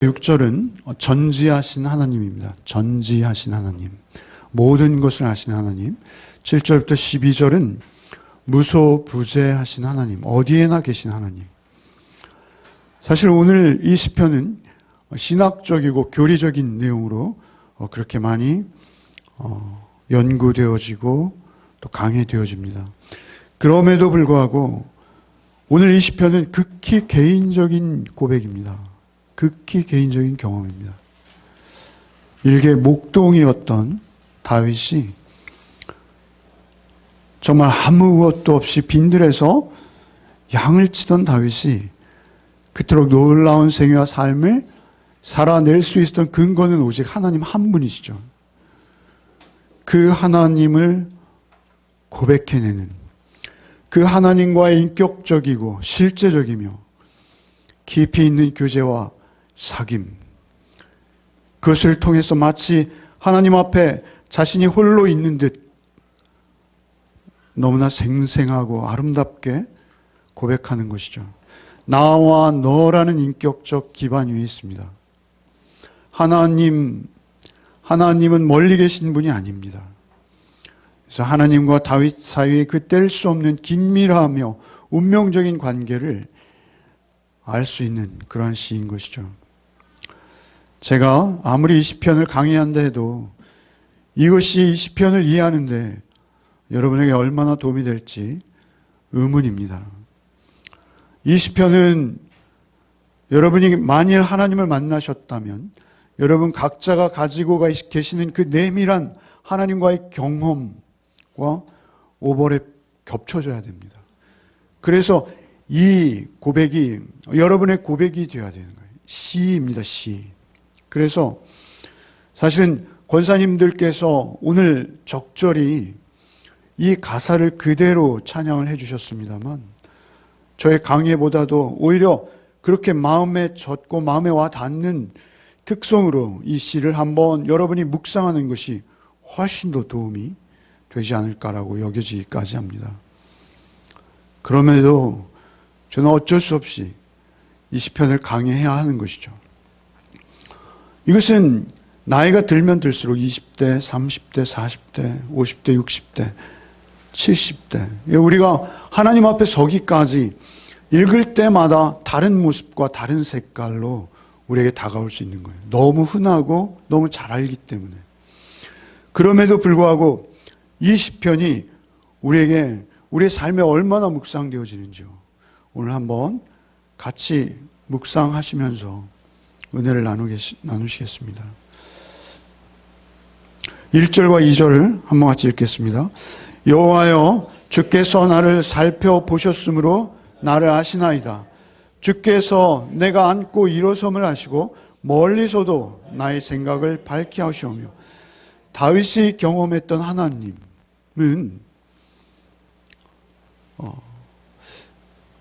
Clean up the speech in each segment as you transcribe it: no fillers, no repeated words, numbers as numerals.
6절은 전지하신 하나님입니다. 전지하신 하나님. 모든 것을 아신 하나님. 7절부터 12절은 무소부재하신 하나님. 어디에나 계신 하나님. 사실 오늘 이 시편은 신학적이고 교리적인 내용으로 그렇게 많이 연구되어지고 또 강해되어집니다. 그럼에도 불구하고 오늘 이 시편은 극히 개인적인 고백입니다. 극히 개인적인 경험입니다. 일개 목동이었던 다윗이 정말 아무것도 없이 빈들에서 양을 치던 다윗이 그토록 놀라운 생애와 삶을 살아낼 수 있었던 근거는 오직 하나님 한 분이시죠. 그 하나님을 고백해내는, 그 하나님과의 인격적이고 실제적이며 깊이 있는 교제와 사귐, 그것을 통해서 마치 하나님 앞에 자신이 홀로 있는 듯 너무나 생생하고 아름답게 고백하는 것이죠. 나와 너라는 인격적 기반 위에 있습니다. 하나님은 멀리 계신 분이 아닙니다. 그래서 하나님과 다윗 사이에 그 뗄 수 없는 긴밀하며 운명적인 관계를 알 수 있는 그러한 시인 것이죠. 제가 아무리 이 시편을 강의한다 해도 이것이 이 시편을 이해하는데 여러분에게 얼마나 도움이 될지 의문입니다. 이 시편은 여러분이 만일 하나님을 만나셨다면 여러분 각자가 가지고 계시는 그 내밀한 하나님과의 경험과 오버랩 겹쳐져야 됩니다. 그래서 이 고백이 여러분의 고백이 되어야 되는 거예요. 시입니다, 시. 그래서 사실은 권사님들께서 오늘 적절히 이 가사를 그대로 찬양을 해주셨습니다만 저의 강의보다도 오히려 그렇게 마음에 젖고 마음에 와 닿는 특성으로 이 시를 한번 여러분이 묵상하는 것이 훨씬 더 도움이 되지 않을까라고 여겨지기까지 합니다. 그럼에도 저는 어쩔 수 없이 이 시편을 강의해야 하는 것이죠. 이것은 나이가 들면 들수록 20대, 30대, 40대, 50대, 60대, 70대 우리가 하나님 앞에 서기까지 읽을 때마다 다른 모습과 다른 색깔로 우리에게 다가올 수 있는 거예요. 너무 흔하고 너무 잘 알기 때문에. 그럼에도 불구하고 이 시편이 우리에게 우리의 삶에 얼마나 묵상되어지는지요. 오늘 한번 같이 묵상하시면서 은혜를 나누시겠습니다. 1절과 2절을 한번 같이 읽겠습니다. 여호와여 주께서 나를 살펴보셨으므로 나를 아시나이다. 주께서 내가 앉고 일어섬을 아시고 멀리서도 나의 생각을 밝히 하시오며. 다윗이 경험했던 하나님은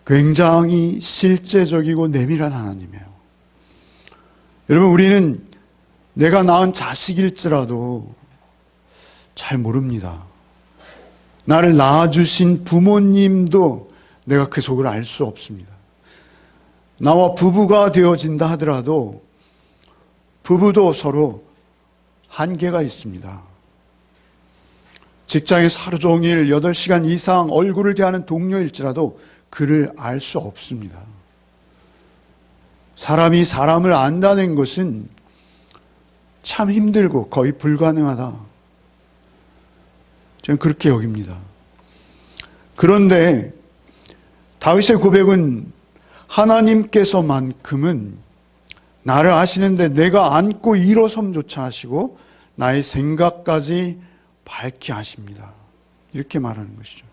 굉장히 실제적이고 내밀한 하나님이에요. 여러분, 우리는 내가 낳은 자식일지라도 잘 모릅니다. 나를 낳아주신 부모님도 내가 그 속을 알 수 없습니다. 나와 부부가 되어진다 하더라도 부부도 서로 한계가 있습니다. 직장에서 하루 종일 8시간 이상 얼굴을 대하는 동료일지라도 그를 알 수 없습니다. 사람이 사람을 안다는 것은 참 힘들고 거의 불가능하다. 저는 그렇게 여깁니다. 그런데 다윗의 고백은 하나님께서만큼은 나를 아시는데 내가 앉고 일어섬조차 하시고 나의 생각까지 밝히 하십니다. 이렇게 말하는 것이죠.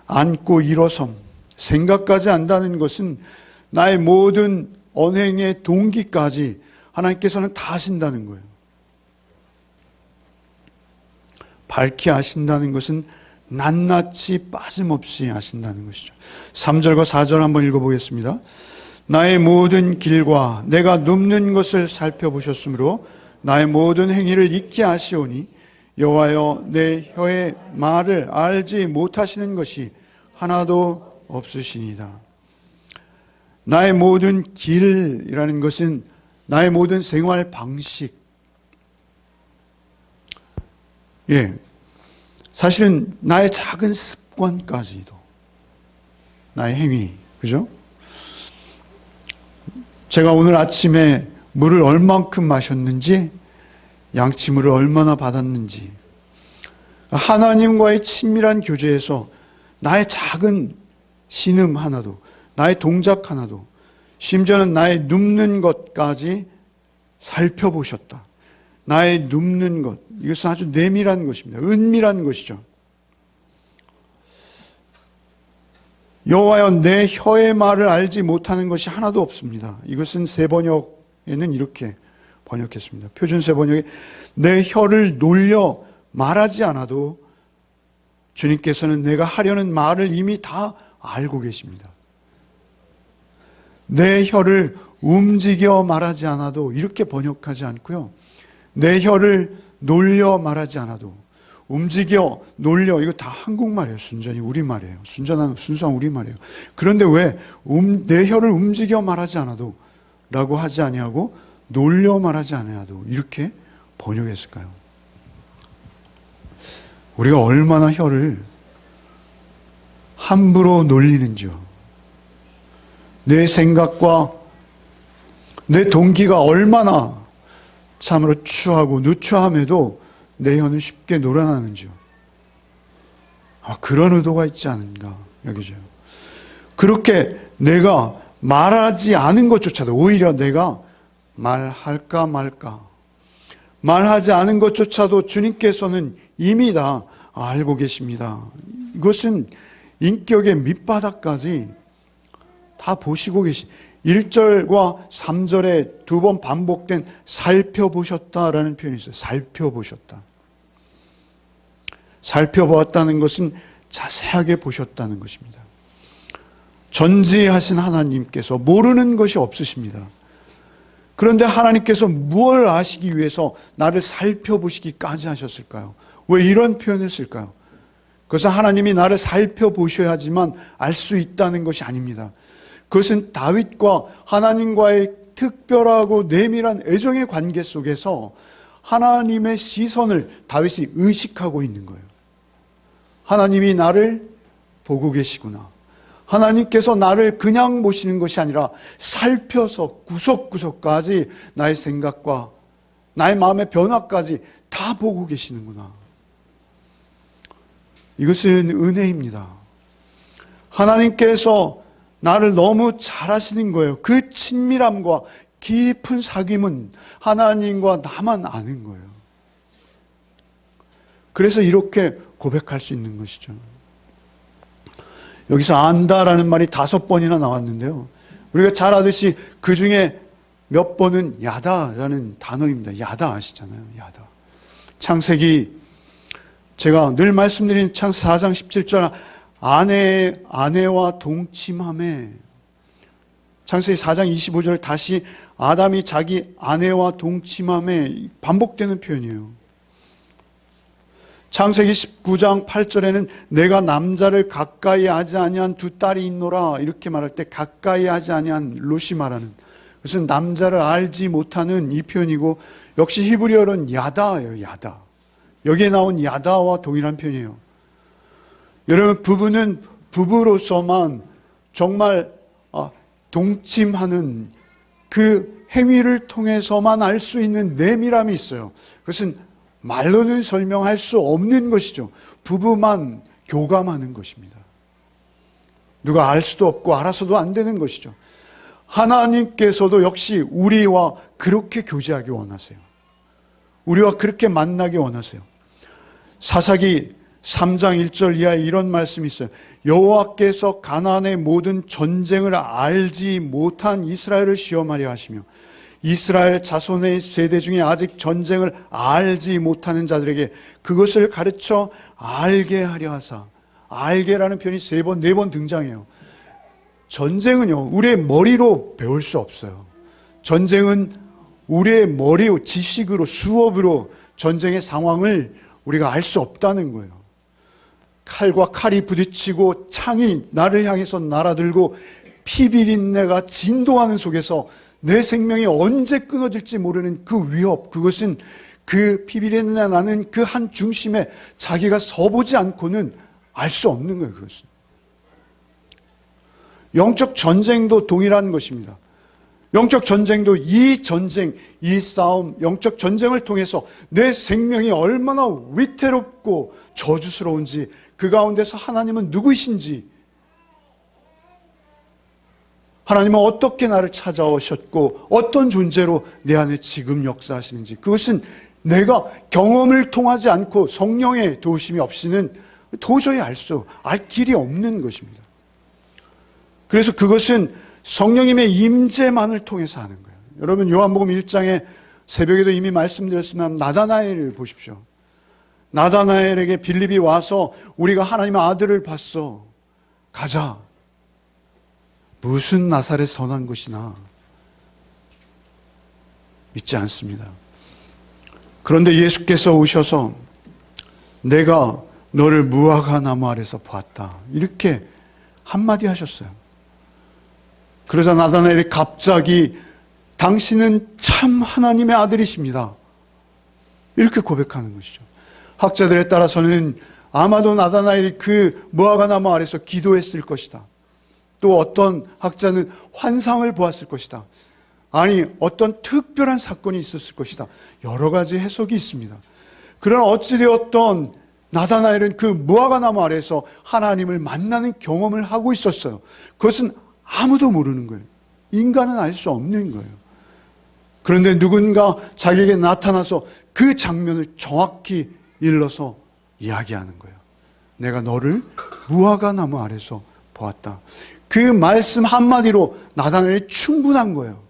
앉고 일어섬, 생각까지 안다는 것은 나의 모든 언행의 동기까지 하나님께서는 다 아신다는 거예요. 밝히 아신다는 것은 낱낱이 빠짐없이 아신다는 것이죠. 3절과 4절 한번 읽어보겠습니다. 나의 모든 길과 내가 눕는 것을 살펴보셨으므로 나의 모든 행위를 익히 아시오니 여호와여 내 혀의 말을 알지 못하시는 것이 하나도 없으시니이다. 나의 모든 길이라는 것은 나의 모든 생활 방식, 사실은 나의 작은 습관까지도, 나의 행위, 그죠? 제가 오늘 아침에 물을 얼만큼 마셨는지, 양치물을 얼마나 받았는지, 하나님과의 친밀한 교제에서 나의 작은 신음 하나도, 나의 동작 하나도, 심지어는 나의 눕는 것까지 살펴보셨다. 나의 눕는 것, 이것은 아주 내밀한 것입니다. 은밀한 것이죠. 여호와여, 내 혀의 말을 알지 못하는 것이 하나도 없습니다. 이것은 세번역에는 이렇게 번역했습니다. 표준 세번역에 내 혀를 놀려 말하지 않아도 주님께서는 내가 하려는 말을 이미 다 알고 계십니다. 내 혀를 움직여 말하지 않아도, 이렇게 번역하지 않고요, 내 혀를 놀려 말하지 않아도, 움직여, 놀려, 이거 다 한국말이에요. 순전히 우리말이에요. 순수한 우리말이에요. 그런데 왜 내 혀를 움직여 말하지 않아도 라고 하지 아니하고 놀려 말하지 아니하도 이렇게 번역했을까요? 우리가 얼마나 혀를 함부로 놀리는지요. 내 생각과 내 동기가 얼마나 참으로 추하고 누추함에도 내 혀는 쉽게 놀아나는지요. 그런 의도가 있지 않은가 여기죠. 그렇게 내가 말하지 않은 것조차도, 오히려 내가 말할까 말까, 말하지 않은 것조차도 주님께서는 이미 다 알고 계십니다. 이것은 인격의 밑바닥까지 다 보시고 1절과 3절에 두 번 반복된 살펴보셨다라는 표현이 있어요. 살펴보셨다. 살펴보았다는 것은 자세하게 보셨다는 것입니다. 전지하신 하나님께서 모르는 것이 없으십니다. 그런데 하나님께서 무엇을 아시기 위해서 나를 살펴보시기까지 하셨을까요? 왜 이런 표현을 쓸까요? 그것은 하나님이 나를 살펴보셔야지만 알 수 있다는 것이 아닙니다. 그것은 다윗과 하나님과의 특별하고 내밀한 애정의 관계 속에서 하나님의 시선을 다윗이 의식하고 있는 거예요. 하나님이 나를 보고 계시구나. 하나님께서 나를 그냥 보시는 것이 아니라 살펴서 구석구석까지 나의 생각과 나의 마음의 변화까지 다 보고 계시는구나. 이것은 은혜입니다. 하나님께서 나를 너무 잘 아시는 거예요. 그 친밀함과 깊은 사귐은 하나님과 나만 아는 거예요. 그래서 이렇게 고백할 수 있는 것이죠. 여기서 안다라는 말이 5번이나 나왔는데요. 우리가 잘 아듯이 그 중에 몇 번은 야다라는 단어입니다. 야다 아시잖아요. 야다. 창세기, 제가 늘 말씀드린 창세기 4장 17절 아내와 동침함에, 창세기 4장 25절 다시 아담이 자기 아내와 동침함에 반복되는 표현이에요. 창세기 19장 8절에는 내가 남자를 가까이 하지 아니한 두 딸이 있노라 이렇게 말할 때 가까이 하지 아니한 롯이 말하는, 그것은 남자를 알지 못하는 이 표현이고, 역시 히브리어로는 야다예요. 야다. 여기에 나온 야다와 동일한 표현이에요. 여러분, 부부는 부부로서만 정말 동침하는 그 행위를 통해서만 알 수 있는 내밀함이 있어요. 그것은 말로는 설명할 수 없는 것이죠. 부부만 교감하는 것입니다. 누가 알 수도 없고 알아서도 안 되는 것이죠. 하나님께서도 역시 우리와 그렇게 교제하기 원하세요. 우리와 그렇게 만나기 원하세요. 사사기 3장 1절 이하에 이런 말씀이 있어요. 여호와께서 가나안의 모든 전쟁을 알지 못한 이스라엘을 시험하려 하시며 이스라엘 자손의 세대 중에 아직 전쟁을 알지 못하는 자들에게 그것을 가르쳐 알게 하려 하사. 알게라는 표현이 3번, 4번 등장해요. 전쟁은요, 우리의 머리로 배울 수 없어요. 전쟁은 우리의 머리로, 지식으로, 수업으로 전쟁의 상황을 우리가 알 수 없다는 거예요. 칼과 칼이 부딪히고 창이 나를 향해서 날아들고 피비린내가 진동하는 속에서 내 생명이 언제 끊어질지 모르는 그 위협, 그것은 그 피비린내 나는 그 한 중심에 자기가 서보지 않고는 알 수 없는 거예요. 그것은. 영적 전쟁도 동일한 것입니다. 영적 전쟁도 이 전쟁, 이 싸움, 영적 전쟁을 통해서 내 생명이 얼마나 위태롭고 저주스러운지, 그 가운데서 하나님은 누구이신지, 하나님은 어떻게 나를 찾아오셨고 어떤 존재로 내 안에 지금 역사하시는지, 그것은 내가 경험을 통하지 않고 성령의 도우심이 없이는 도저히 알 길이 없는 것입니다. 그래서 그것은 성령님의 임재만을 통해서 하는 거예요. 여러분, 요한복음 1장에 새벽에도 이미 말씀드렸지만 나다나엘을 보십시오. 나다나엘에게 빌립이 와서 우리가 하나님의 아들을 봤어, 가자. 무슨 나사렛 선한 것이나 믿지 않습니다. 그런데 예수께서 오셔서 내가 너를 무화과 나무 아래서 보았다, 이렇게 한마디 하셨어요. 그러자 나다나엘이 갑자기 당신은 참 하나님의 아들이십니다, 이렇게 고백하는 것이죠. 학자들에 따라서는 아마도 나다나엘이 그 무화과 나무 아래서 기도했을 것이다. 또 어떤 학자는 환상을 보았을 것이다. 아니, 어떤 특별한 사건이 있었을 것이다. 여러 가지 해석이 있습니다. 그러나 어찌되었던 나다나엘은 그 무화과 나무 아래에서 하나님을 만나는 경험을 하고 있었어요. 그것은 아무도 모르는 거예요. 인간은 알 수 없는 거예요. 그런데 누군가 자기에게 나타나서 그 장면을 정확히 일러서 이야기하는 거예요. 내가 너를 무화과 나무 아래서 보았다. 그 말씀 한마디로 나다나엘이 충분한 거예요.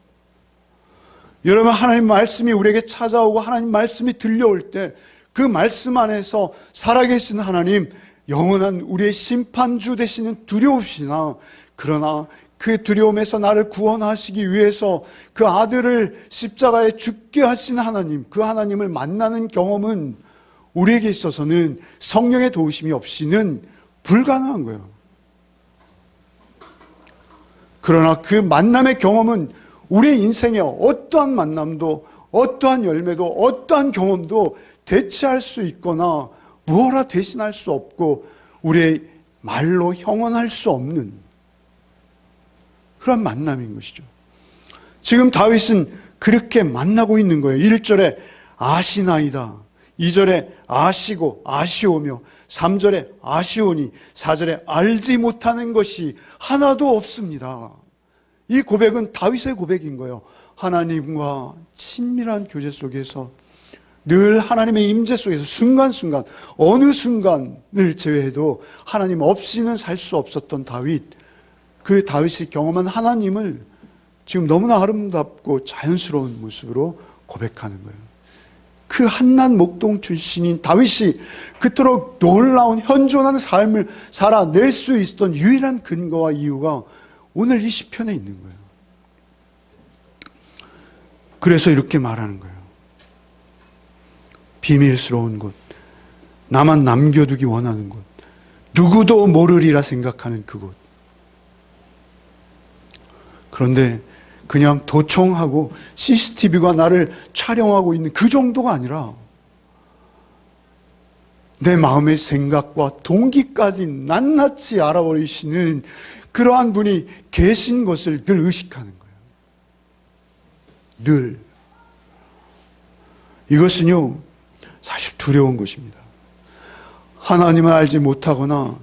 여러분, 하나님 말씀이 우리에게 찾아오고 하나님 말씀이 들려올 때 그 말씀 안에서 살아계신 하나님, 영원한 우리의 심판주 되시는 두려우시나, 그러나 그 두려움에서 나를 구원하시기 위해서 그 아들을 십자가에 죽게 하신 하나님, 그 하나님을 만나는 경험은 우리에게 있어서는 성령의 도우심이 없이는 불가능한 거예요. 그러나 그 만남의 경험은 우리의 인생의 어떠한 만남도, 어떠한 열매도, 어떠한 경험도 대체할 수 있거나 무엇라 대신할 수 없고 우리의 말로 형언할 수 없는 그런 만남인 것이죠. 지금 다윗은 그렇게 만나고 있는 거예요. 1절에 아시나이다, 2절에 아시고 아시오며, 3절에 아시오니, 4절에 알지 못하는 것이 하나도 없습니다. 이 고백은 다윗의 고백인 거예요. 하나님과 친밀한 교제 속에서 늘 하나님의 임재 속에서 순간순간, 어느 순간을 제외해도 하나님 없이는 살 수 없었던 다윗, 그 다윗이 경험한 하나님을 지금 너무나 아름답고 자연스러운 모습으로 고백하는 거예요. 그 한낱 목동 출신인 다윗이 그토록 놀라운 현존하는 삶을 살아낼 수 있었던 유일한 근거와 이유가 오늘 이 시편에 있는 거예요. 그래서 이렇게 말하는 거예요. 비밀스러운 곳, 나만 남겨두기 원하는 곳, 누구도 모르리라 생각하는 그곳. 그런데 그냥 도청하고 CCTV가 나를 촬영하고 있는 그 정도가 아니라 내 마음의 생각과 동기까지 낱낱이 알아버리시는 그러한 분이 계신 것을 늘 의식하는 거예요. 늘. 이것은요, 사실 두려운 것입니다. 하나님을 알지 못하거나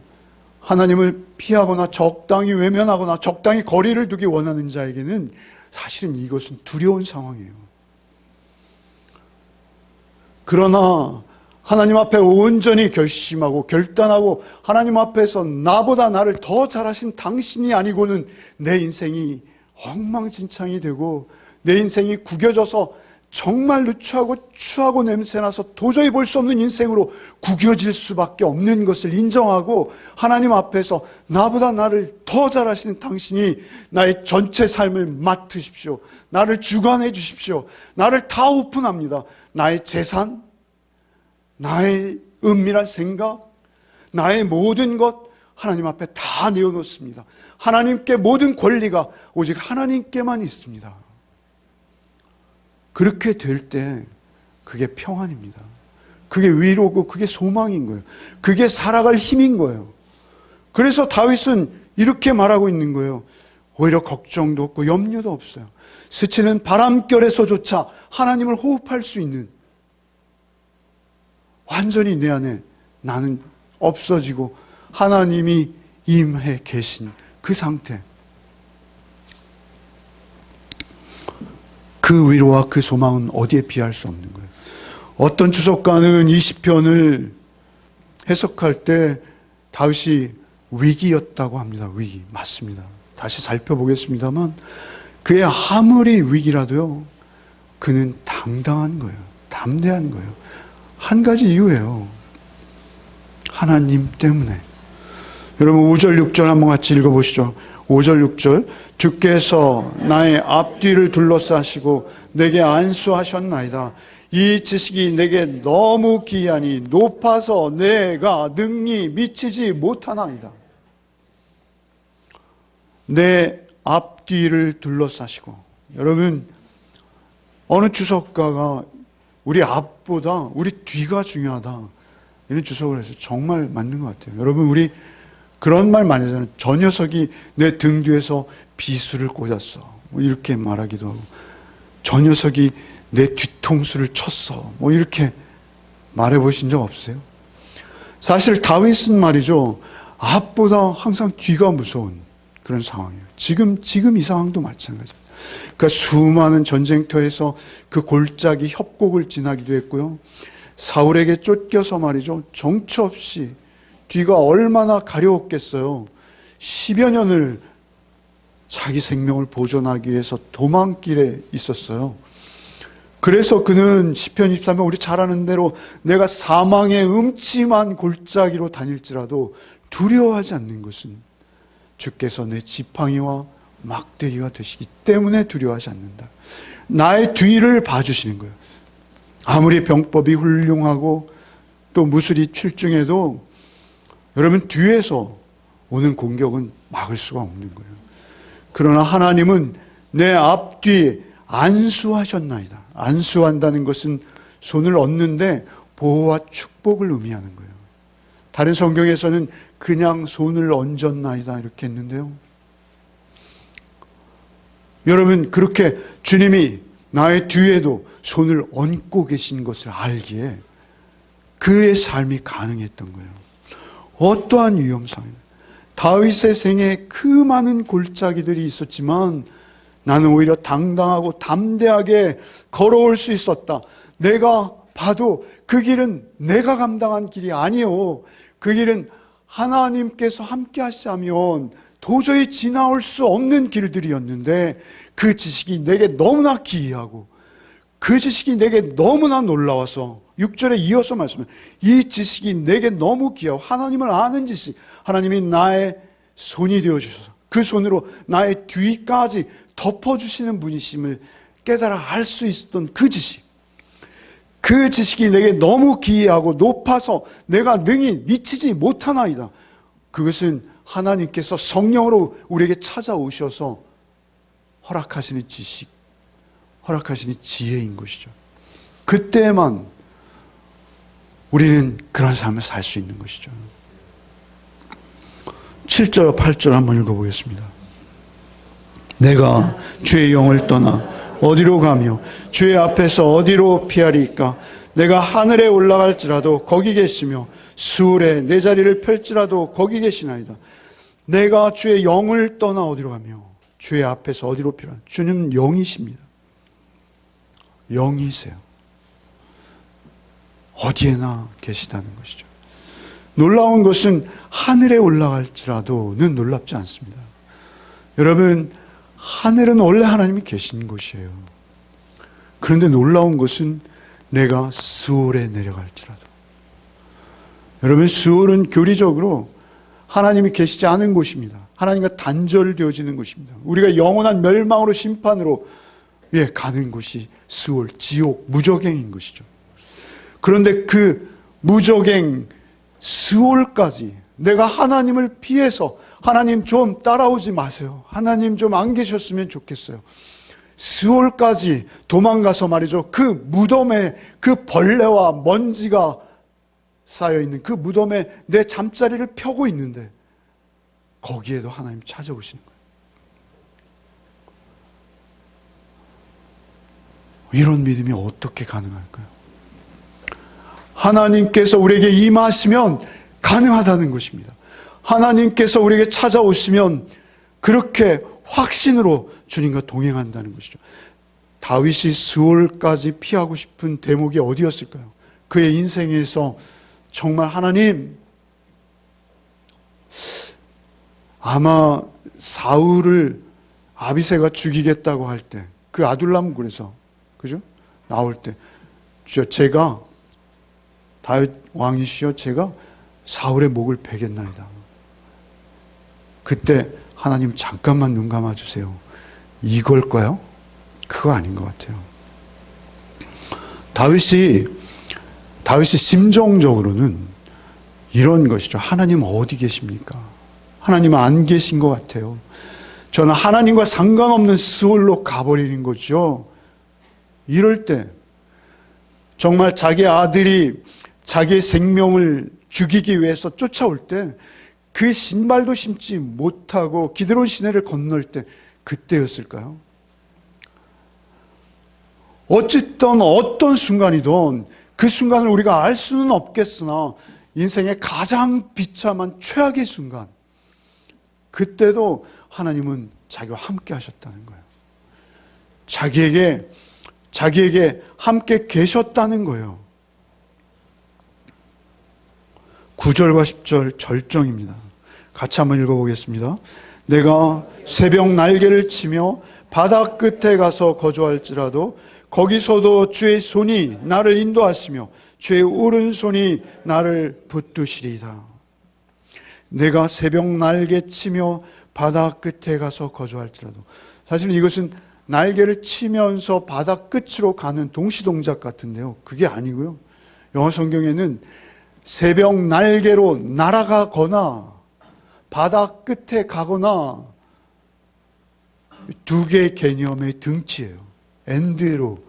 하나님을 피하거나 적당히 외면하거나 적당히 거리를 두기 원하는 자에게는 사실은 이것은 두려운 상황이에요. 그러나 하나님 앞에 온전히 결심하고 결단하고 하나님 앞에서 나보다 나를 더 잘하신 당신이 아니고는 내 인생이 엉망진창이 되고 내 인생이 구겨져서 정말 누추하고 추하고 냄새나서 도저히 볼 수 없는 인생으로 구겨질 수밖에 없는 것을 인정하고 하나님 앞에서 나보다 나를 더 잘하시는 당신이 나의 전체 삶을 맡으십시오. 나를 주관해 주십시오. 나를 다 오픈합니다. 나의 재산, 나의 은밀한 생각, 나의 모든 것 하나님 앞에 다 내어놓습니다. 하나님께 모든 권리가 오직 하나님께만 있습니다. 그렇게 될 때 그게 평안입니다. 그게 위로고 그게 소망인 거예요. 그게 살아갈 힘인 거예요. 그래서 다윗은 이렇게 말하고 있는 거예요. 오히려 걱정도 없고 염려도 없어요. 스치는 바람결에서조차 하나님을 호흡할 수 있는, 완전히 내 안에 나는 없어지고 하나님이 임해 계신 그 상태, 그 위로와 그 소망은 어디에 비할 수 없는 거예요. 어떤 주석가는 이 시편을 해석할 때 다윗이 위기였다고 합니다. 위기. 맞습니다. 다시 살펴보겠습니다만 그의 아무리 위기라도요, 그는 당당한 거예요. 담대한 거예요. 한 가지 이유예요. 하나님 때문에. 여러분 5절 6절 한번 같이 읽어보시죠. 5절 6절 주께서 나의 앞뒤를 둘러싸시고 내게 안수하셨나이다. 이 지식이 내게 너무 기이하니 높아서 내가 능히 미치지 못하나이다. 내 앞뒤를 둘러싸시고, 여러분 어느 주석가가 우리 앞보다 우리 뒤가 중요하다 이런 주석을 해서 정말 맞는 것 같아요. 여러분 우리 그런 말 많이 하잖아요. 저 녀석이 내 등 뒤에서 비수를 꽂았어 뭐 이렇게 말하기도 하고, 저 녀석이 내 뒤통수를 쳤어 뭐 이렇게 말해보신 적 없어요? 사실 다윗은 말이죠, 앞보다 항상 뒤가 무서운 그런 상황이에요. 지금 이 상황도 마찬가지입니다. 그러니까 수많은 전쟁터에서 그 골짜기 협곡을 지나기도 했고요. 사울에게 쫓겨서 말이죠, 정처 없이 뒤가 얼마나 가려웠겠어요. 10여 년을 자기 생명을 보존하기 위해서 도망길에 있었어요. 그래서 그는 시편 23편 우리 잘 아는 대로 내가 사망의 음침한 골짜기로 다닐지라도 두려워하지 않는 것은 주께서 내 지팡이와 막대기가 되시기 때문에 두려워하지 않는다. 나의 뒤를 봐주시는 거예요. 아무리 병법이 훌륭하고 또 무술이 출중해도 여러분 뒤에서 오는 공격은 막을 수가 없는 거예요. 그러나 하나님은 내 앞뒤에 안수하셨나이다. 안수한다는 것은 손을 얹는데 보호와 축복을 의미하는 거예요. 다른 성경에서는 그냥 손을 얹었나이다 이렇게 했는데요. 여러분 그렇게 주님이 나의 뒤에도 손을 얹고 계신 것을 알기에 그의 삶이 가능했던 거예요. 어떠한 위험상에, 다윗의 생에 그 많은 골짜기들이 있었지만 나는 오히려 당당하고 담대하게 걸어올 수 있었다. 내가 봐도 그 길은 내가 감당한 길이 아니요, 그 길은 하나님께서 함께 하시자면 도저히 지나올 수 없는 길들이었는데 그 지식이 내게 너무나 기이하고 그 지식이 내게 너무나 놀라워서 6절에 이어서 말씀해요. 이 지식이 내게 너무 기이하고, 하나님을 아는 지식, 하나님이 나의 손이 되어주셔서 그 손으로 나의 뒤까지 덮어주시는 분이심을 깨달아 알 수 있었던 그 지식, 그 지식이 내게 너무 기이하고 높아서 내가 능히 미치지 못하나이다. 그것은 하나님께서 성령으로 우리에게 찾아오셔서 허락하시는 지식, 허락하시는 지혜인 것이죠. 그때만 우리는 그런 삶을 살 수 있는 것이죠. 7절 8절 한번 읽어보겠습니다. 내가 주의 영을 떠나 어디로 가며 주의 앞에서 어디로 피하리까? 내가 하늘에 올라갈지라도 거기 계시며 수울에 내 자리를 펼지라도 거기 계시나이다. 내가 주의 영을 떠나 어디로 가며 주의 앞에서 어디로 피하리까? 주는 영이십니다. 영이세요. 어디에나 계시다는 것이죠. 놀라운 것은 하늘에 올라갈지라도는 놀랍지 않습니다. 여러분, 하늘은 원래 하나님이 계신 곳이에요. 그런데 놀라운 것은 내가 스올에 내려갈지라도. 여러분, 스올은 교리적으로 하나님이 계시지 않은 곳입니다. 하나님과 단절되어지는 곳입니다. 우리가 영원한 멸망으로 심판으로 가는 곳이 스올, 지옥, 무저갱인 것이죠. 그런데 그 무저갱 스올까지 내가 하나님을 피해서, 하나님 좀 따라오지 마세요, 하나님 좀 안 계셨으면 좋겠어요, 스올까지 도망가서 말이죠. 그 무덤에 그 벌레와 먼지가 쌓여있는 그 무덤에 내 잠자리를 펴고 있는데 거기에도 하나님 찾아오시는 거예요. 이런 믿음이 어떻게 가능할까요? 하나님께서 우리에게 임하시면 가능하다는 것입니다. 하나님께서 우리에게 찾아오시면 그렇게 확신으로 주님과 동행한다는 것이죠. 다윗이 스올까지 피하고 싶은 대목이 어디였을까요? 그의 인생에서 정말 하나님, 아마 사울을 아비새가 죽이겠다고 할 때, 그 아둘람 굴에서, 그죠? 나올 때, 제가, 다윗 왕이시여, 제가 사울의 목을 베겠나이다. 그때 하나님 잠깐만 눈 감아주세요. 이걸까요? 그거 아닌 것 같아요. 다윗이 심정적으로는 이런 것이죠. 하나님 어디 계십니까? 하나님은 안 계신 것 같아요. 저는 하나님과 상관없는 스올로 가버리는 거죠. 이럴 때 정말 자기 아들이 자기의 생명을 죽이기 위해서 쫓아올 때 그 신발도 신지 못하고 기드론 시내를 건널 때 그때였을까요? 어쨌든 어떤 순간이든 그 순간을 우리가 알 수는 없겠으나 인생의 가장 비참한 최악의 순간, 그때도 하나님은 자기와 함께 하셨다는 거예요. 자기에게 함께 계셨다는 거예요. 9절과 10절 절정입니다. 같이 한번 읽어보겠습니다. 내가 새벽 날개를 치며 바다 끝에 가서 거주할지라도 거기서도 주의 손이 나를 인도하시며 주의 오른손이 나를 붙드시리이다. 내가 새벽 날개 치며 바다 끝에 가서 거주할지라도, 사실 이것은 날개를 치면서 바다 끝으로 가는 동시동작 같은데요, 그게 아니고요. 영어 성경에는 새벽 날개로 날아가거나 바다 끝에 가거나 두 개의 개념의 등치예요. 엔드로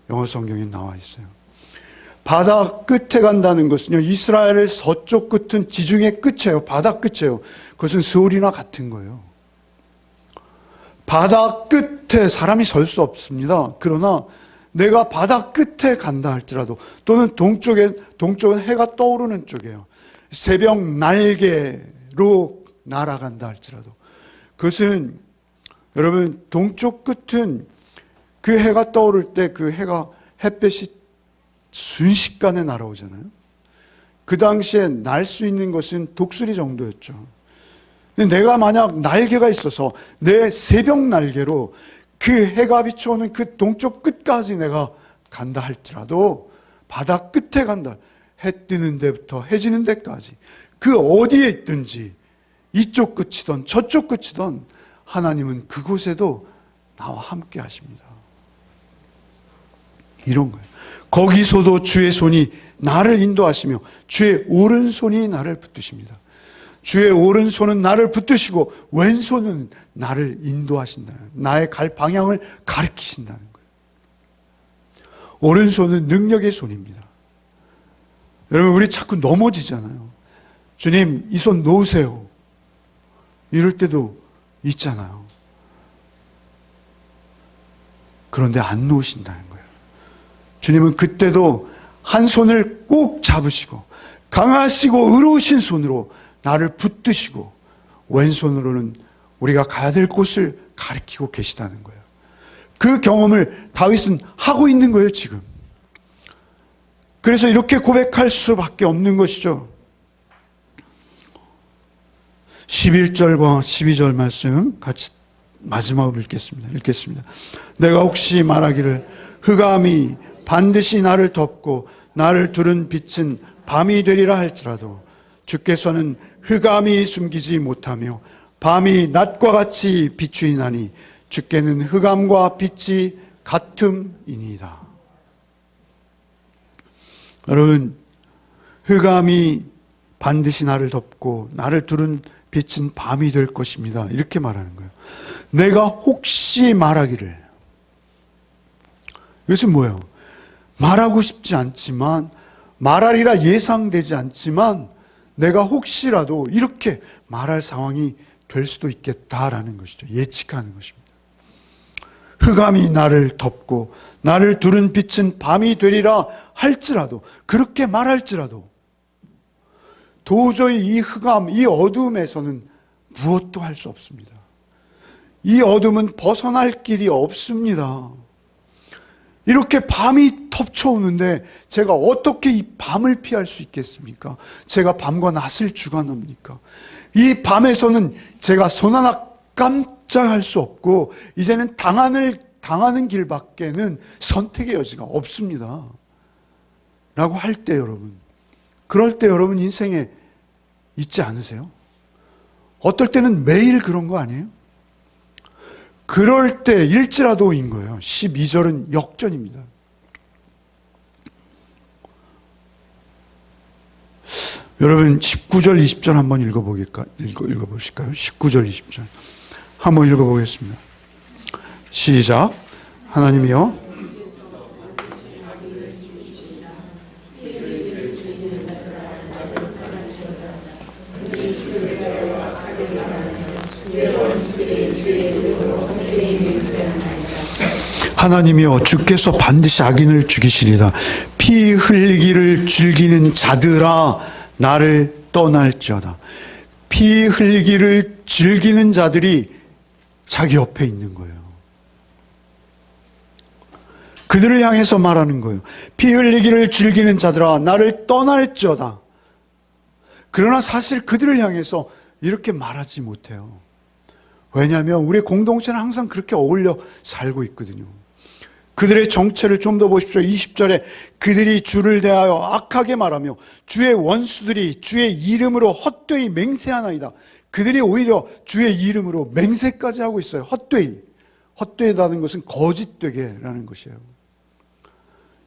영어 성경에 나와 있어요. 바다 끝에 간다는 것은요, 이스라엘의 서쪽 끝은 지중해 끝이에요. 바다 끝이에요. 그것은 스올이나 같은 거예요. 바다 끝에 사람이 설 수 없습니다. 그러나 내가 바다 끝에 간다 할지라도, 또는 동쪽은 해가 떠오르는 쪽이에요. 새벽 날개로 날아간다 할지라도, 그것은 여러분, 동쪽 끝은 그 해가 떠오를 때 그 햇볕이 순식간에 날아오잖아요. 그 당시에 날 수 있는 것은 독수리 정도였죠. 근데 내가 만약 날개가 있어서 내 새벽 날개로 그 해가 비추어오는 그 동쪽 끝까지 내가 간다 할지라도, 바다 끝에 간다, 해 뜨는 데부터 해 지는 데까지, 그 어디에 있든지 이쪽 끝이든 저쪽 끝이든 하나님은 그곳에도 나와 함께 하십니다. 이런 거예요. 거기서도 주의 손이 나를 인도하시며 주의 오른손이 나를 붙드십니다. 주의 오른손은 나를 붙드시고 왼손은 나를 인도하신다는, 나의 갈 방향을 가리키신다는 거예요. 오른손은 능력의 손입니다. 여러분, 우리 자꾸 넘어지잖아요. 주님, 이 손 놓으세요. 이럴 때도 있잖아요. 그런데 안 놓으신다는 거예요. 주님은 그때도 한 손을 꼭 잡으시고 강하시고 의로우신 손으로 나를 붙드시고 왼손으로는 우리가 가야 될 곳을 가리키고 계시다는 거예요. 그 경험을 다윗은 하고 있는 거예요, 지금. 그래서 이렇게 고백할 수밖에 없는 것이죠. 11절과 12절 말씀 같이 마지막으로 읽겠습니다. 내가 혹시 말하기를 흑암이 반드시 나를 덮고 나를 두른 빛은 밤이 되리라 할지라도 주께서는 흑암이 숨기지 못하며 밤이 낮과 같이 비추이나니 주께는 흑암과 빛이 같음이니이다. 여러분, 흑암이 반드시 나를 덮고 나를 두른 빛은 밤이 될 것입니다. 이렇게 말하는 거예요. 내가 혹시 말하기를, 이것은 뭐예요? 말하고 싶지 않지만, 말하리라 예상되지 않지만 내가 혹시라도 이렇게 말할 상황이 될 수도 있겠다라는 것이죠. 예측하는 것입니다. 흑암이 나를 덮고 나를 두른 빛은 밤이 되리라 할지라도, 그렇게 말할지라도 도저히 이 흑암, 이 어둠에서는 무엇도 할 수 없습니다. 이 어둠은 벗어날 길이 없습니다. 이렇게 밤이 덮쳐오는데 제가 어떻게 이 밤을 피할 수 있겠습니까? 제가 밤과 낮을 주관합니까? 이 밤에서는 제가 손 하나 깜짝 할 수 없고 이제는 당하는 길밖에는 선택의 여지가 없습니다. 라고 할 때 여러분, 그럴 때 여러분 인생에 있지 않으세요? 어떨 때는 매일 그런 거 아니에요? 그럴 때 일지라도인 거예요. 12절은 역전입니다. 여러분 19절 20절 한번 읽어보실까요? 19절 20절 한번 읽어보겠습니다. 시작. 하나님이여 하나님이여 주께서 반드시 악인을 죽이시리다. 피 흘리기를 즐기는 자들아 나를 떠날지어다. 피 흘리기를 즐기는 자들이 자기 옆에 있는 거예요. 그들을 향해서 말하는 거예요. 피 흘리기를 즐기는 자들아 나를 떠날지어다. 그러나 사실 그들을 향해서 이렇게 말하지 못해요. 왜냐하면 우리 공동체는 항상 그렇게 어울려 살고 있거든요. 그들의 정체를 좀 더 보십시오. 20절에 그들이 주를 대하여 악하게 말하며 주의 원수들이 주의 이름으로 헛되이 맹세하나이다. 그들이 오히려 주의 이름으로 맹세까지 하고 있어요. 헛되이. 헛되다는 것은 거짓되게라는 것이에요.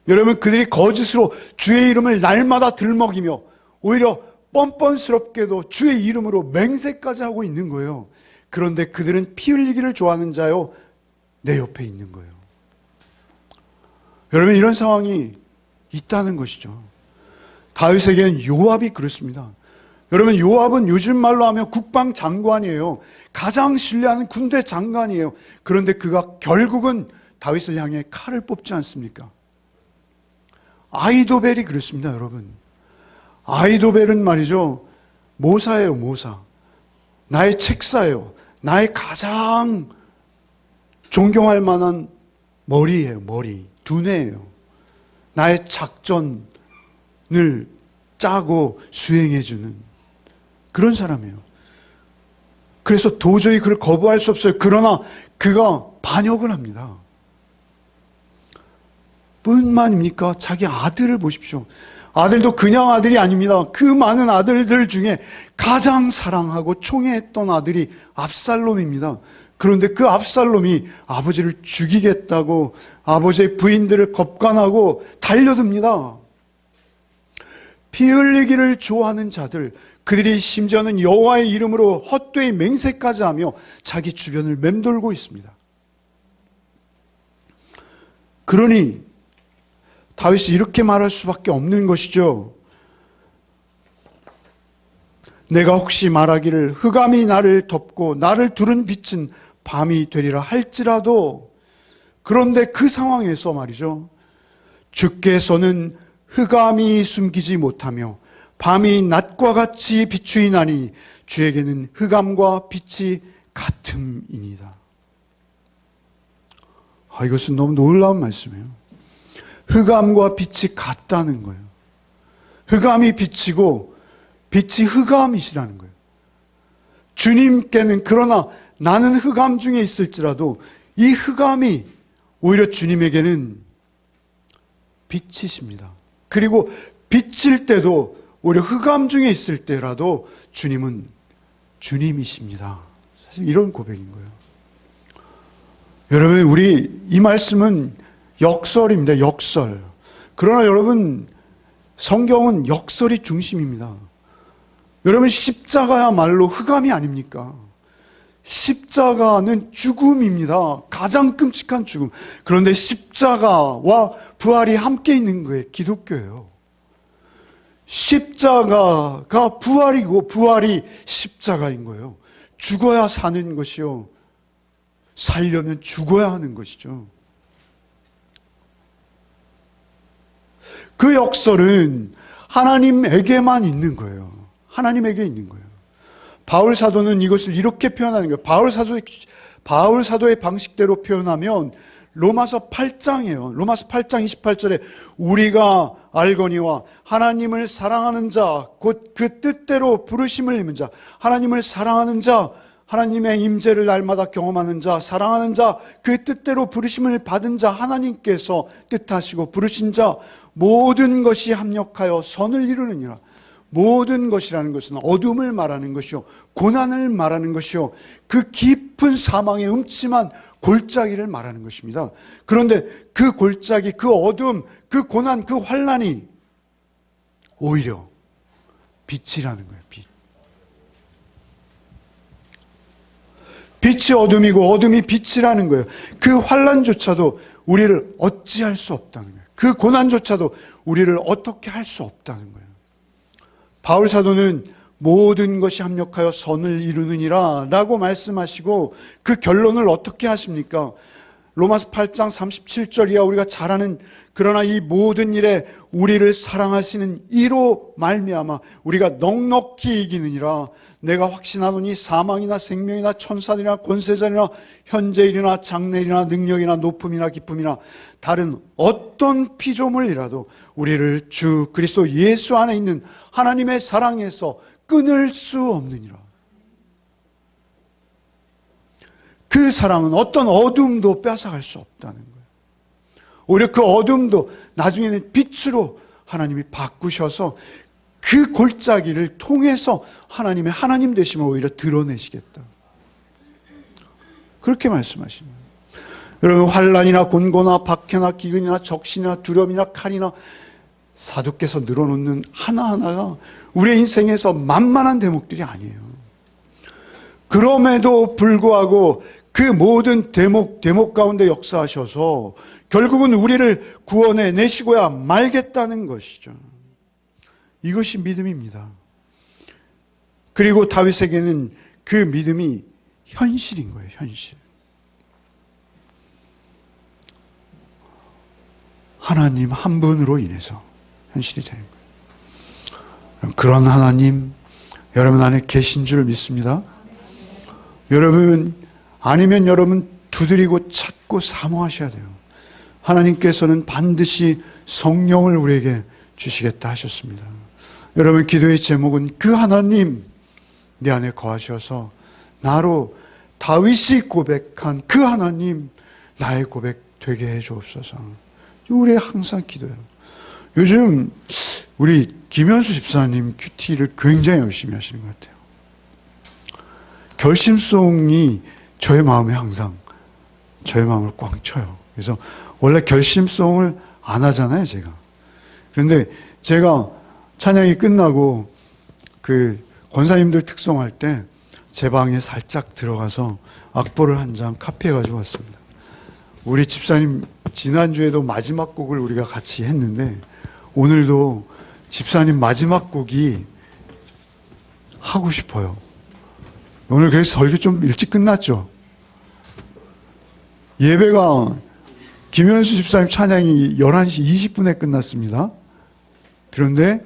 여러분, 그들이 거짓으로 주의 이름을 날마다 들먹이며 오히려 뻔뻔스럽게도 주의 이름으로 맹세까지 하고 있는 거예요. 그런데 그들은 피 흘리기를 좋아하는 자요 내 옆에 있는 거예요. 여러분, 이런 상황이 있다는 것이죠. 다윗에게는 요압이 그렇습니다. 여러분, 요압은 요즘 말로 하면 국방장관이에요. 가장 신뢰하는 군대 장관이에요. 그런데 그가 결국은 다윗을 향해 칼을 뽑지 않습니까? 아히도벨이 그렇습니다, 여러분. 아히도벨은 말이죠, 모사예요, 모사. 나의 책사예요. 나의 가장 존경할 만한 머리예요, 머리. 두뇌예요. 나의 작전을 짜고 수행해주는 그런 사람이에요. 그래서 도저히 그를 거부할 수 없어요. 그러나 그가 반역을 합니다. 뿐만입니까? 자기 아들을 보십시오. 아들도 그냥 아들이 아닙니다. 그 많은 아들들 중에 가장 사랑하고 총애했던 아들이 압살롬입니다. 그런데 그 압살롬이 아버지를 죽이겠다고 아버지의 부인들을 겁간하고 달려듭니다. 피 흘리기를 좋아하는 자들, 그들이 심지어는 여호와의 이름으로 헛되이 맹세까지 하며 자기 주변을 맴돌고 있습니다. 그러니 다윗이 이렇게 말할 수밖에 없는 것이죠. 내가 혹시 말하기를 흑암이 나를 덮고 나를 두른 빛은 밤이 되리라 할지라도, 그런데 그 상황에서 말이죠, 주께서는 흑암이 숨기지 못하며 밤이 낮과 같이 비추이나니 주에게는 흑암과 빛이 같음이니이다. 이것은 너무 놀라운 말씀이에요. 흑암과 빛이 같다는 거예요. 흑암이 빛이고 빛이 흑암이시라는 거예요. 주님께는, 그러나 나는 흑암 중에 있을지라도 이 흑암이 오히려 주님에게는 빛이십니다. 그리고 빛일 때도 오히려 흑암 중에 있을 때라도 주님은 주님이십니다. 사실 이런 고백인 거예요. 여러분, 우리 이 말씀은 역설입니다. 역설. 그러나 여러분, 성경은 역설이 중심입니다. 여러분, 십자가야말로 흑암이 아닙니까? 십자가는 죽음입니다. 가장 끔찍한 죽음. 그런데 십자가와 부활이 함께 있는 거예요. 기독교예요. 십자가가 부활이고 부활이 십자가인 거예요. 죽어야 사는 것이요. 살려면 죽어야 하는 것이죠. 그 역설은 하나님에게만 있는 거예요. 하나님에게 있는 거예요. 바울 사도는 이것을 이렇게 표현하는 거예요. 바울 사도의 방식대로 표현하면 로마서 8장이에요. 로마서 8장 28절에 우리가 알거니와 하나님을 사랑하는 자, 곧 그 뜻대로 부르심을 입은 자, 하나님을 사랑하는 자, 하나님의 임재를 날마다 경험하는 자, 사랑하는 자, 그 뜻대로 부르심을 받은 자, 하나님께서 뜻하시고 부르신 자, 모든 것이 합력하여 선을 이루느니라. 모든 것이라는 것은 어둠을 말하는 것이요, 고난을 말하는 것이요, 그 깊은 사망의 음침한 골짜기를 말하는 것입니다. 그런데 그 골짜기, 그 어둠, 그 고난, 그 환난이 오히려 빛이라는 거예요. 빛이 어둠이고 어둠이 빛이라는 거예요. 그 환난조차도 우리를 어찌할 수 없다는 거예요. 그 고난조차도 우리를 어떻게 할 수 없다는 거예요. 바울 사도는 모든 것이 합력하여 선을 이루느니라 라고 말씀하시고 그 결론을 어떻게 하십니까? 로마서 8장 37절 이하 우리가 잘 아는 그러나 이 모든 일에 우리를 사랑하시는 이로 말미암아 우리가 넉넉히 이기느니라. 내가 확신하노니 사망이나 생명이나 천사들이나 권세자들이나 현재일이나 장래일이나 능력이나 높음이나 기쁨이나 다른 어떤 피조물이라도 우리를 주 그리스도 예수 안에 있는 하나님의 사랑에서 끊을 수 없느니라. 그 사랑은 어떤 어둠도 뺏어갈 수 없다는 거예요. 오히려 그 어둠도 나중에는 빛으로 하나님이 바꾸셔서 그 골짜기를 통해서 하나님의 하나님 되심을 오히려 드러내시겠다. 그렇게 말씀하십니다. 여러분, 환난이나 곤고나 박해나 기근이나 적신이나 두려움이나 칼이나 사두께서 늘어놓는 하나하나가 우리의 인생에서 만만한 대목들이 아니에요. 그럼에도 불구하고 그 모든 대목 가운데 역사하셔서 결국은 우리를 구원해 내시고야 말겠다는 것이죠. 이것이 믿음입니다. 그리고 다윗에게는 그 믿음이 현실인 거예요. 현실. 하나님 한 분으로 인해서 현실이 되는 거예요. 그런 하나님 여러분 안에 계신 줄 믿습니다. 여러분 아니면 여러분 두드리고 찾고 사모하셔야 돼요. 하나님께서는 반드시 성령을 우리에게 주시겠다 하셨습니다. 여러분 기도의 제목은 그 하나님 내 안에 거하셔서 나로 다윗이 고백한 그 하나님 나의 고백 되게 해 주옵소서. 우리 항상 기도해요. 요즘 우리 김현수 집사님 큐티를 굉장히 열심히 하시는 것 같아요. 결심송이 저의 마음에 항상 저의 마음을 꽉 쳐요. 그래서 원래 결심송을 안 하잖아요, 제가. 그런데 제가 찬양이 끝나고 그 권사님들 특송할 때 제 방에 살짝 들어가서 악보를 한 장 카피해 가지고 왔습니다. 우리 집사님 지난주에도 마지막 곡을 우리가 같이 했는데 오늘도 집사님 마지막 곡이 하고 싶어요. 오늘 그래서 설교 좀 일찍 끝났죠. 예배가 김현수 집사님 찬양이 11시 20분에 끝났습니다. 그런데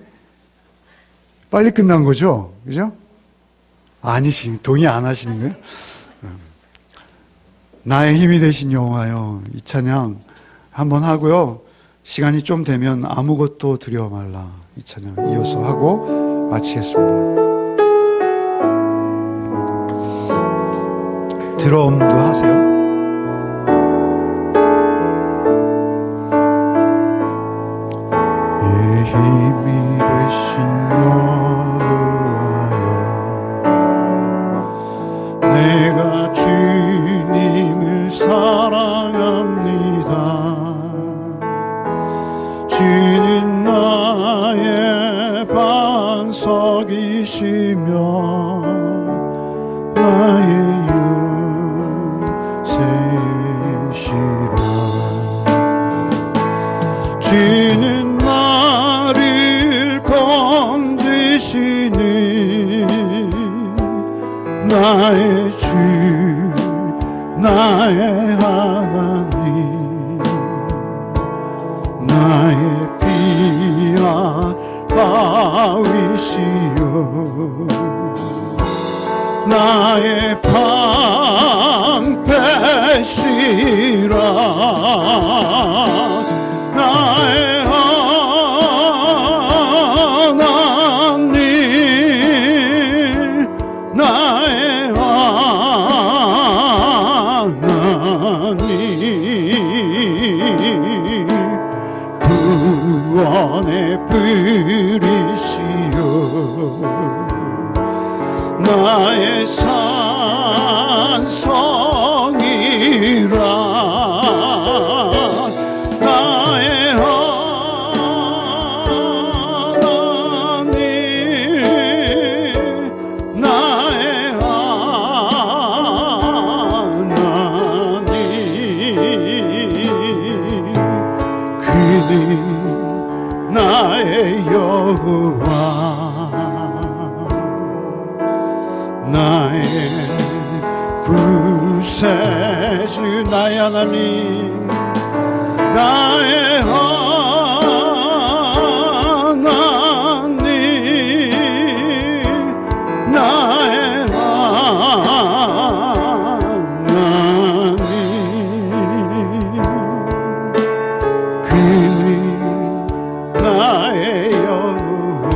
빨리 끝난 거죠? 그죠? 동의 안 하시는 거예요? 나의 힘이 되신 여호와여, 이 찬양 한번 하고요. 시간이 좀 되면 아무것도 두려워 말라, 이 찬양 이어서 하고 마치겠습니다. 드럼도 하세요. 힘이 되신 여호와여, 내가 주님을 사랑합니다. 주는 나의 반석이시며 나의 주는 나를 건지시는 나의 주 나의 하나님 나의 피할 바위시여 나의 방패시라 나의 하나님 나의 하나님 구원의 뿌리시여 나의 산성이라 나의 하나님 나의 하나님 그는 나의 여호와 나의 구세주 나의 하나님 나의 하나님 나의 하나님 그는 나의 여호와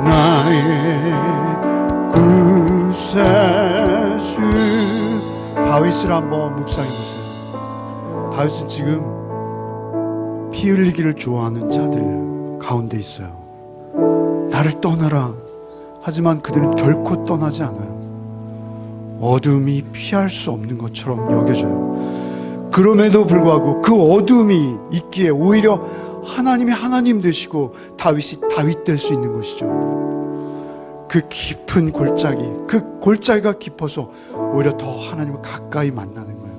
나의 구세주 다윗을 한번 묵상해 보세요. 다윗은 지금 피 흘리기를 좋아하는 자들 가운데 있어요. 나를 떠나라 하지만 그들은 결코 떠나지 않아요. 어둠이 피할 수 없는 것처럼 여겨져요. 그럼에도 불구하고 그 어둠이 있기에 오히려 하나님이 하나님 되시고 다윗이 다윗 될 수 있는 것이죠. 그 깊은 골짜기, 그 골짜기가 깊어서 오히려 더 하나님을 가까이 만나는 거예요.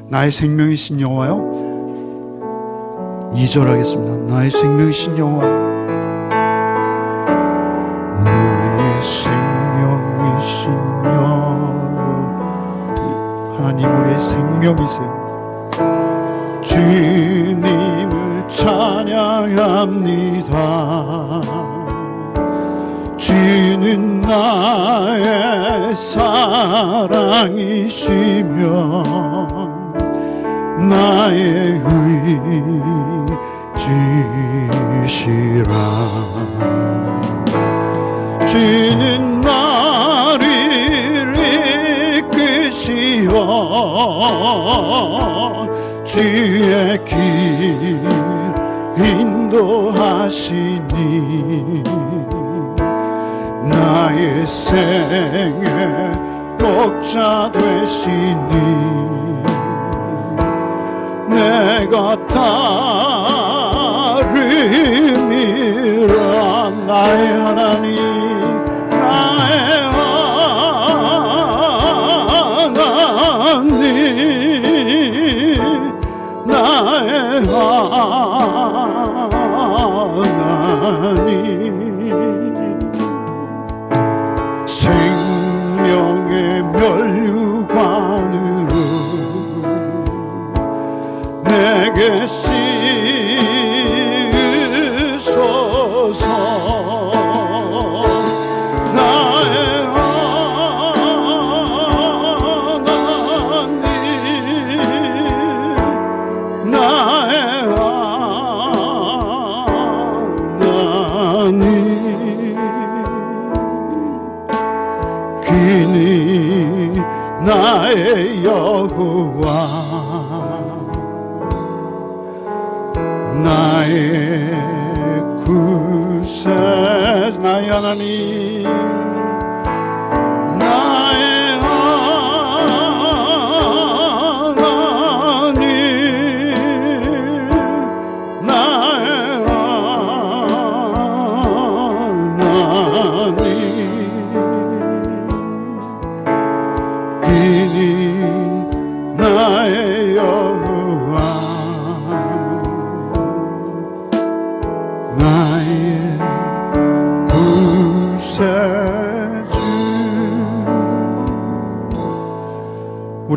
나의 생명이신 여호와요 2절 하겠습니다. 나의 생명이신 여호와 나의 생명이신 여호와 하나님 우리의 생명이세요. 주님을 찬양합니다. 주는 나의 사랑이시며 나의 의지시라. 주는 나를 이끄시어 주의 길 인도하시니 나의 생의 목자 되시니 내가 따름이라. 나의 하나님 나의 하나님 나의 하나님 생명의 면류관으로 내게 씻으소서. 나의 하나님 나의 하나님 그는 나의 여호와 나의 구세 나의 하나님 나의 하나님 나의 하나님 그는 나의 여호와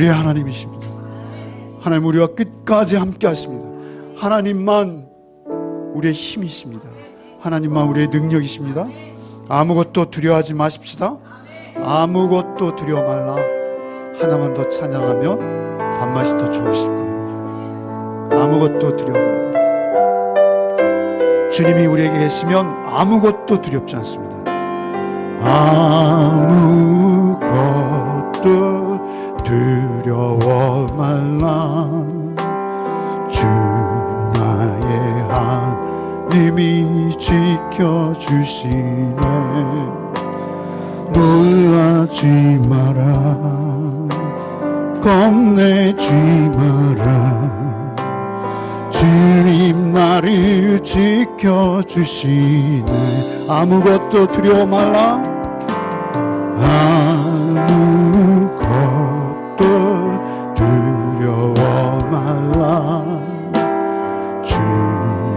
우리의 하나님이십니다. 하나님 우리와 끝까지 함께 하십니다. 하나님만 우리의 힘이십니다. 하나님만 우리의 능력이십니다. 아무것도 두려워하지 마십시다. 아무것도 두려워 말라. 하나만 더 찬양하면 밥맛이 더 좋으실 거예요. 아무것도 두려워 말라. 주님이 우리에게 계시면 아무것도 두렵지 않습니다. 아무것도 두려워 말라. 주 나의 하나님이 지켜주시네. 놀라지 마라. 겁내지 마라. 주님 나를 지켜주시네. 아무것도 두려워 말라. 아무것도 두려워 말라. 주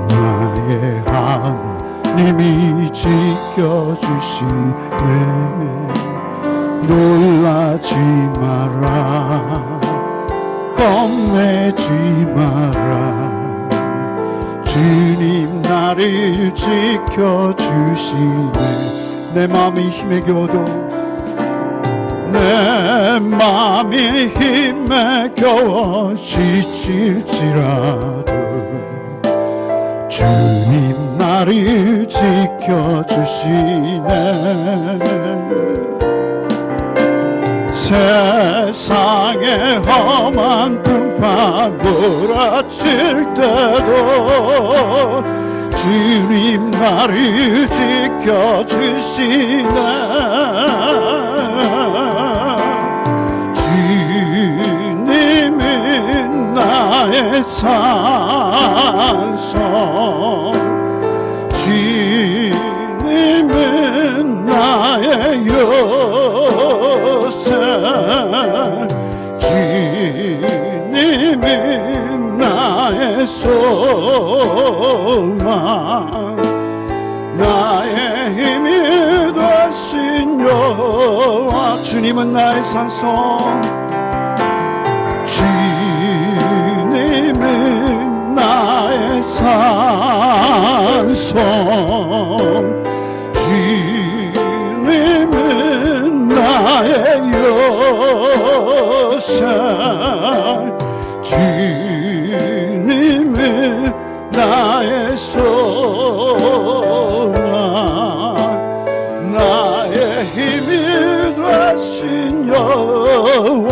나의 하나님이 지켜주시네. 놀라지 마라. 겁내지 마라. 주님 나를 지켜주시네. 내 마음이 힘에 겨워도, 내 마음이 힘에 겨워 지칠지라도 주님 나를 지켜주시네. 세상의 험한 풍파 몰아칠 때도 주님 나를 지켜주시네. 주님은 나의 산성, 주님은 나의 요새, 주님은 나의 소망, 나의 힘이 되신 여호와. 주님은 나의 산성, 주님은 나의 산성, 주님은 나의 요새, 주님은 나의 소망, 나의 힘이 되신 여호와.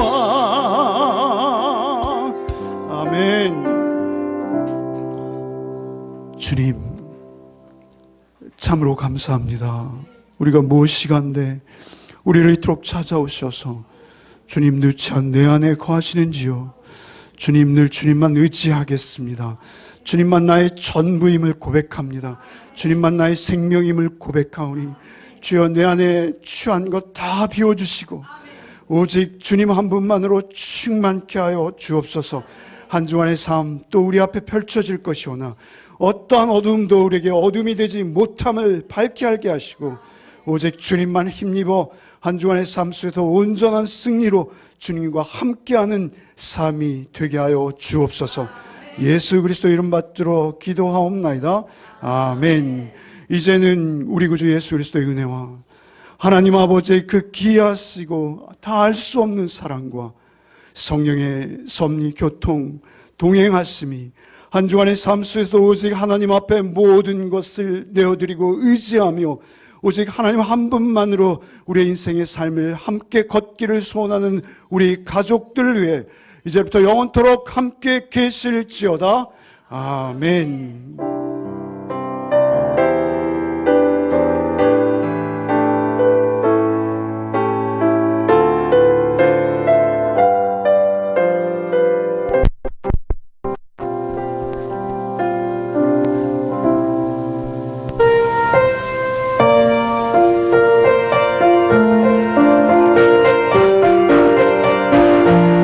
아멘. 주님 참으로 감사합니다. 우리가 무엇이간데 우리를 이토록 찾아오셔서 주님 누차 내 안에 거하시는지요. 주님 늘 주님만 의지하겠습니다. 주님만 나의 전부임을 고백합니다. 주님만 나의 생명임을 고백하오니 주여 내 안에 취한 것 다 비워주시고 오직 주님 한 분만으로 충만케 하여 주옵소서. 한 주간의 삶 또 우리 앞에 펼쳐질 것이오나 어떠한 어둠도 우리에게 어둠이 되지 못함을 밝게 알게 하시고 오직 주님만 힘입어 한 주간의 삶 속에서 온전한 승리로 주님과 함께하는 삶이 되게 하여 주옵소서. 예수 그리스도 이름 받들어 기도하옵나이다. 아멘. 이제는 우리 구주 예수 그리스도의 은혜와 하나님 아버지의 그 기이하시고 다 알 수 없는 사랑과 성령의 섭리 교통 동행하심이 한 주간의 삶 속에서 오직 하나님 앞에 모든 것을 내어드리고 의지하며 오직 하나님 한 분만으로 우리의 인생의 삶을 함께 걷기를 소원하는 우리 가족들 위해 이제부터 영원토록 함께 계실지어다. 아멘.